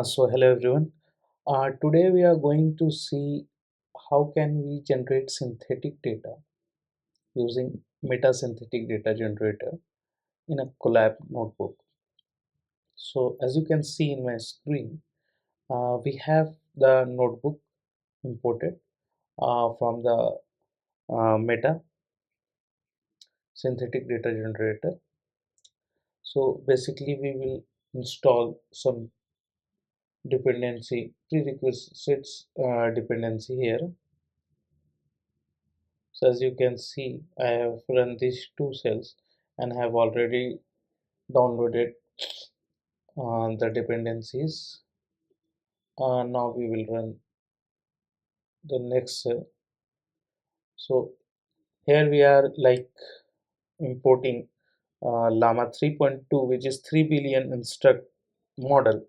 Hello everyone. Today we are going to see how can we generate synthetic data using meta-synthetic data generator in a Colab notebook. So as you can see in my screen, we have the notebook imported from the meta synthetic data generator. So basically we will install some prerequisites dependency here. So as you can see, I have run these two cells and have already downloaded the dependencies. Now we will run the next cell. So here we are like importing Llama 3.2, which is 3 billion instruct model,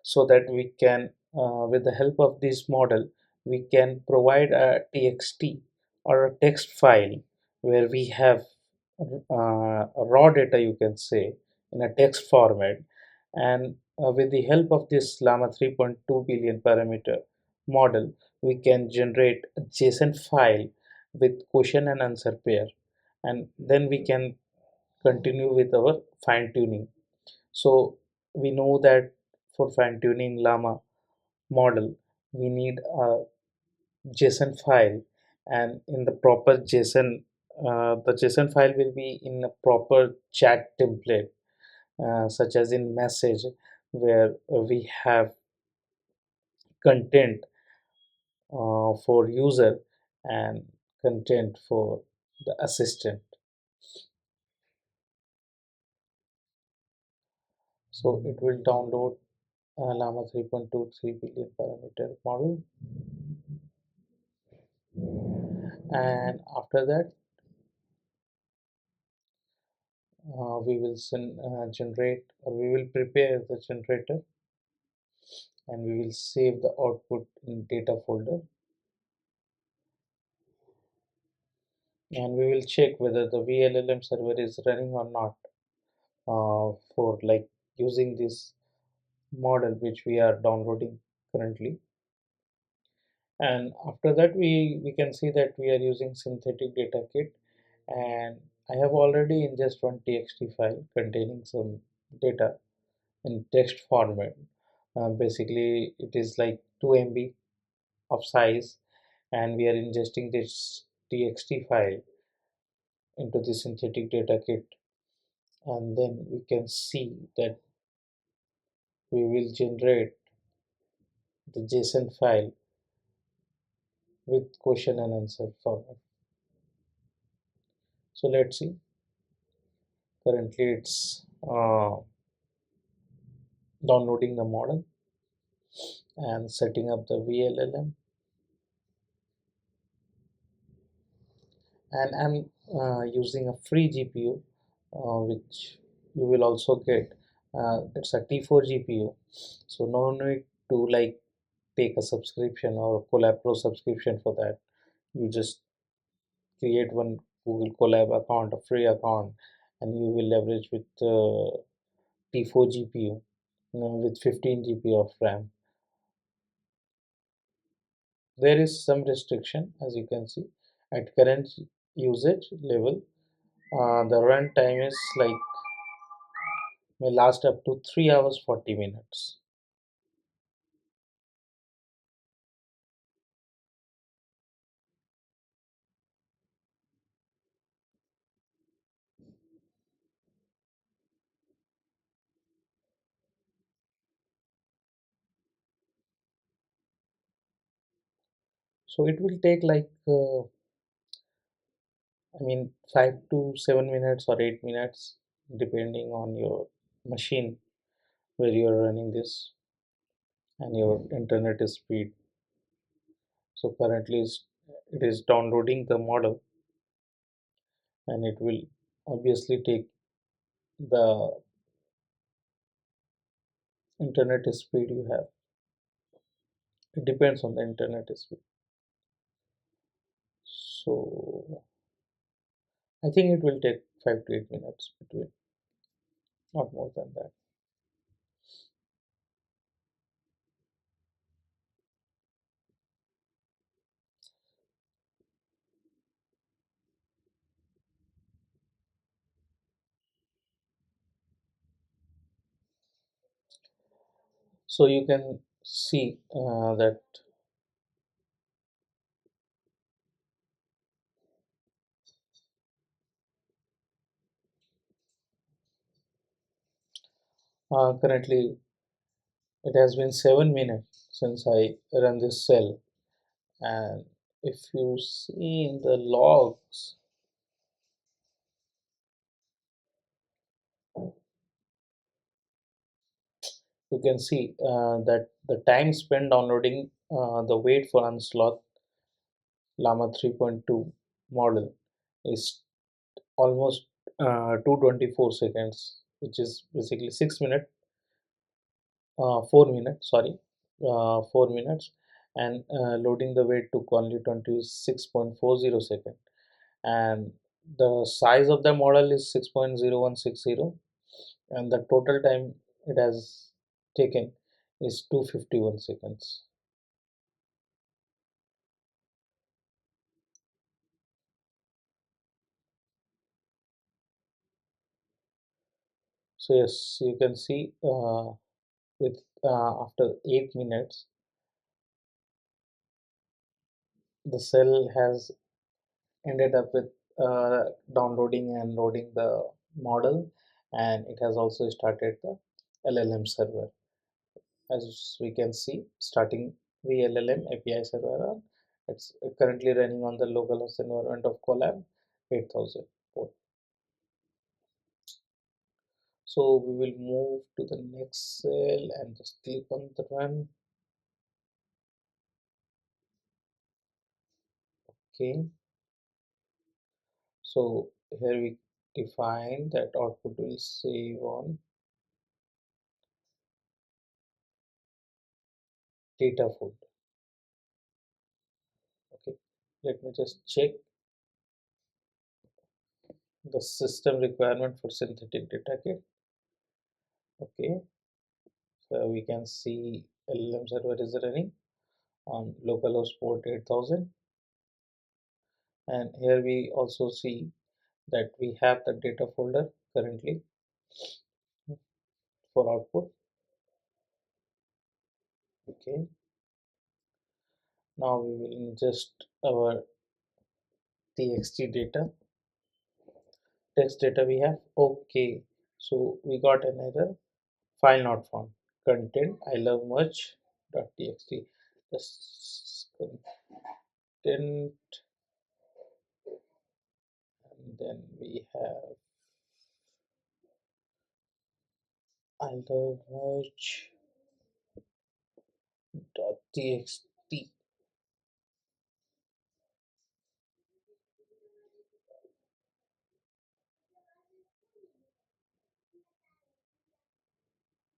so that we can, with the help of this model, we can provide a txt or a text file where we have raw data, you can say, in a text format. And with the help of this Llama 3.2 billion parameter model, we can generate a JSON file with question and answer pair, and then we can continue with our fine tuning. So we know that for fine tuning Llama model, we need a JSON file, and in the proper JSON, the JSON file will be in a proper chat template, such as in message, where we have content for user and content for the assistant. So it will download Llama 3.23 billion parameter model, and after that we will generate, or we will prepare the generator, and we will save the output in data folder, and we will check whether the VLLM server is running or not, for like using this model which we are downloading currently. And after that we can see that we are using synthetic data kit, and I have already ingest one txt file containing some data in text format. Basically it is like 2 MB of size, and we are ingesting this txt file into the synthetic data kit, and then we can see that we will generate the JSON file with question and answer format. So let's see. Currently it's downloading the model and setting up the VLLM, and I'm using a free GPU, which you will also get. It's a T4 GPU, so no need to like take a subscription or Colab Pro subscription for that. You just create one Google Colab account, a free account, and you will leverage with T4 GPU, with 15 GB of RAM. There is some restriction, as you can see. At current usage level, the run time is like may last up to 3 hours 40 minutes. So it will take like, I mean, 5 to 7 minutes or 8 minutes, depending on your machine where you are running this and your internet speed. So currently it is downloading the model, and it will obviously take the internet speed you have. It depends on the internet speed. So I think it will take 5 to 8 minutes between, not more than that. So you can see that currently it has been 7 minutes since I run this cell, and if you see in the logs, you can see that the time spent downloading the wait for unsloth Llama 3.2 model is almost 224 seconds, which is basically 6 minutes, 4 minutes, sorry, 4 minutes, and loading the weight took only 26.40 seconds. And the size of the model is 6.0160, and the total time it has taken is 251 seconds. So yes, you can see with after 8 minutes the cell has ended up with downloading and loading the model, and it has also started the LLM server. As we can see, starting VLLM API server, it's currently running on the localhost environment of Colab 8000 port. So we will move to the next cell and just click on the run. Okay, so here we define that output will save on data food. Okay, let me just check the system requirement for synthetic data kit. Okay, so we can see LLM server is running on localhost port 8000, and here we also see that we have the data folder currently for output. Okay, now we will ingest our txt data, text data we have. Okay, so we got an error, file not found, content I love much .txt, just content, and then we have I love much .txt.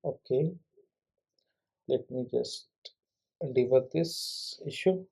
Okay, let me just debug this issue.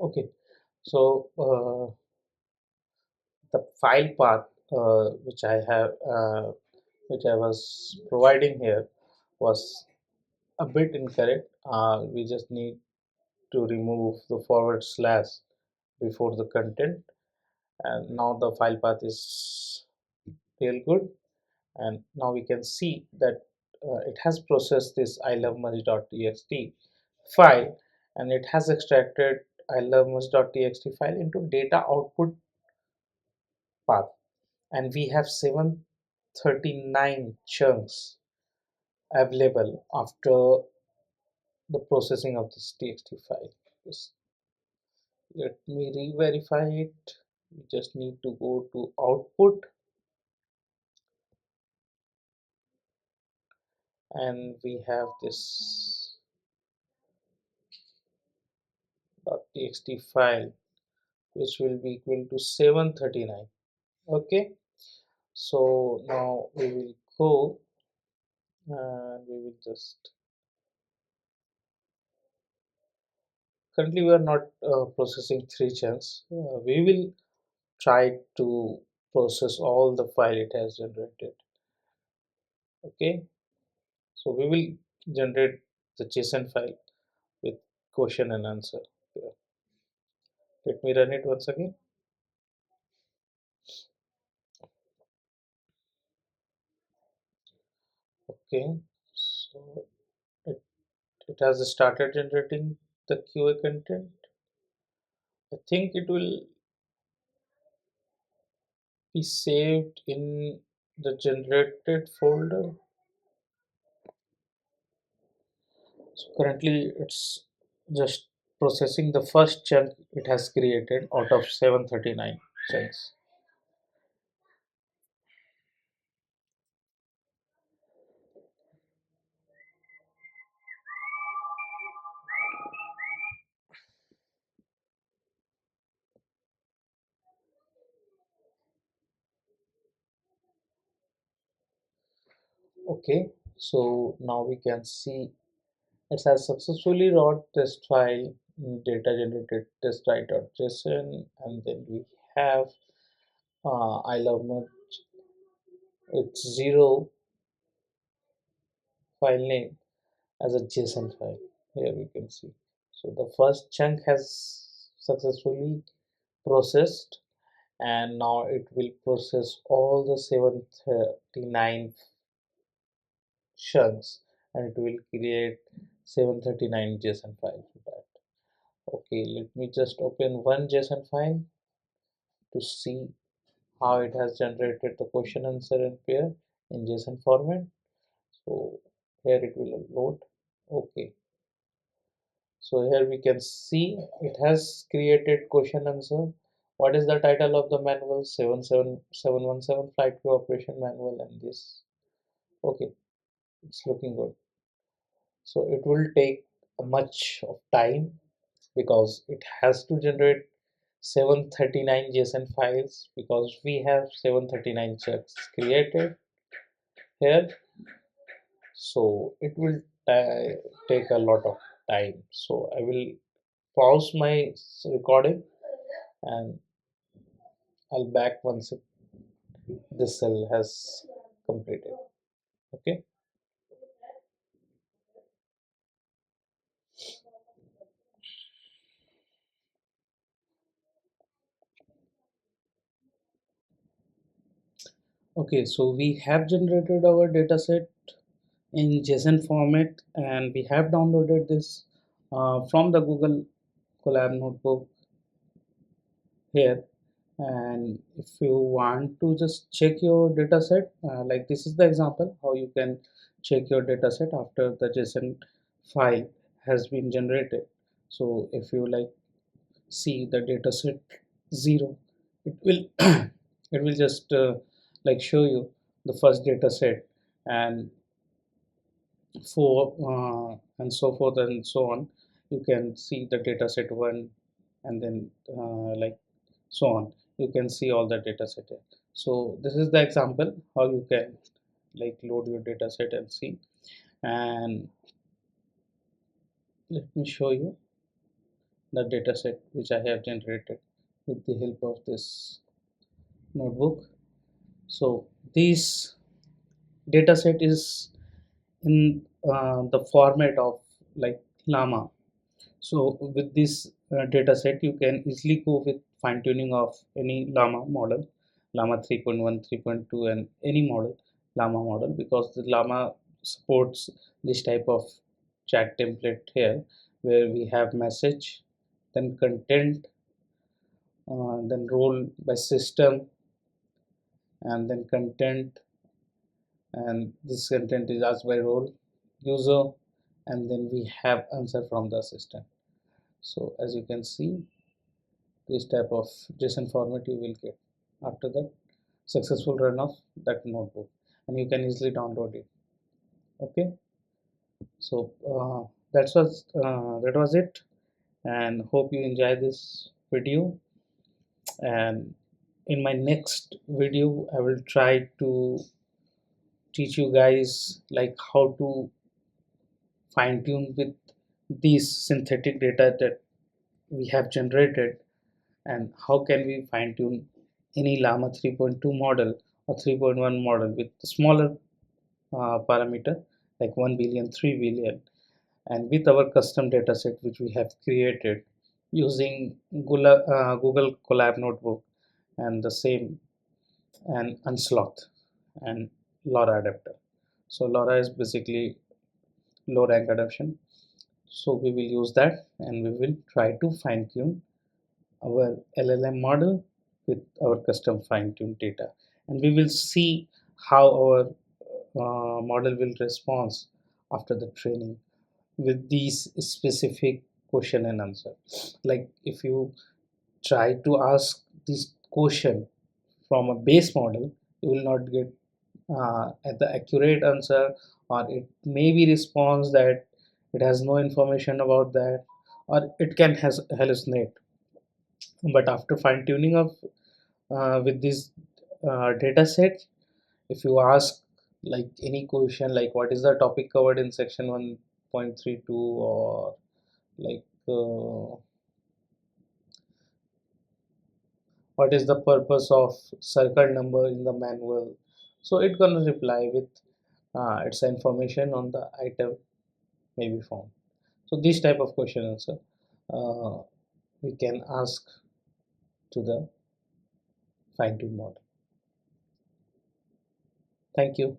Okay, so the file path which I have which I was providing here was a bit incorrect. We just need to remove the forward slash before the content, and now the file path is real good. And now we can see that it has processed this ilovemerge.txt file, and it has extracted ilovemerge.txt file into data output path, and we have 739 chunks available after the processing of this txt file. Just let me re-verify it. We just need to go to output, and we have this .txt file which will be equal to 739. Okay, so now we will go and we will just, currently we are not processing three chunks. We will try to process all the file it has generated. Okay, so we will generate the JSON file with question and answer here. Let me run it once again. Okay, so it has started generating the QA content. I think it will be saved in the generated folder. So currently it's just processing the first chunk it has created out of 739 chunks. Okay, so now we can see it has successfully wrote test file in data generated test write.json, and then we have I love merge with zero file name as a JSON file. Here we can see. So the first chunk has successfully processed, and now it will process all the 739 chunks, and it will create 739 JSON files for that. Okay, let me just open one JSON file to see how it has generated the question answer and pair in JSON format. So here it will load. Okay, so here we can see it has created question answer. What is the title of the manual? 77717 flight crew operation manual, and this. Okay, it's looking good. So it will take much of time because it has to generate 739 JSON files, because we have 739 checks created here. So it will take a lot of time. So I will pause my recording, and I'll back once this cell has completed. Okay. Okay, so we have generated our dataset in JSON format, and we have downloaded this from the Google Colab notebook here. And if you want to just check your dataset, like this is the example how you can check your dataset after the JSON file has been generated. So if you like see the dataset 0, it will it will just like show you the first dataset, and and so forth and so on. You can see the dataset 1, and then like so on. You can see all the dataset here. So this is the example how you can like load your dataset and see. And let me show you the dataset which I have generated with the help of this notebook. So these dataset is in the format of like Llama. So with this dataset, you can easily go with fine tuning of any Llama model, Llama 3.1, 3.2, and any model, Llama model, because the Llama supports this type of chat template here, where we have message, then content, then role by system, and then content, and this content is asked by role user, and then we have answer from the assistant. So as you can see, this type of JSON format you will get after that successful run of that notebook, and you can easily download it. Okay, so that was it, and hope you enjoy this video. And in my next video, I will try to teach you guys like how to fine tune with these synthetic data that we have generated, and how can we fine tune any Llama 3.2 model or 3.1 model with smaller parameter like 1 billion, 3 billion, and with our custom dataset which we have created using Google Colab notebook and the same, and Unsloth and LoRa adapter. So LoRa is basically low rank adaptation. So we will use that, and we will try to fine tune our LLM model with our custom fine-tuned data, and we will see how our model will respond after the training with these specific question and answer. Like if you try to ask this question from a base model, you will not get at the accurate answer, or it may be response that it has no information about that, or it can has hallucinate. But after fine tuning of with this data set, if you ask like any question like what is the topic covered in section 1.32, or like what is the purpose of circle number in the manual, so it gonna reply with its information on the item may be found. So this type of question answer uh, we can ask to the fine-tuned model. Thank you.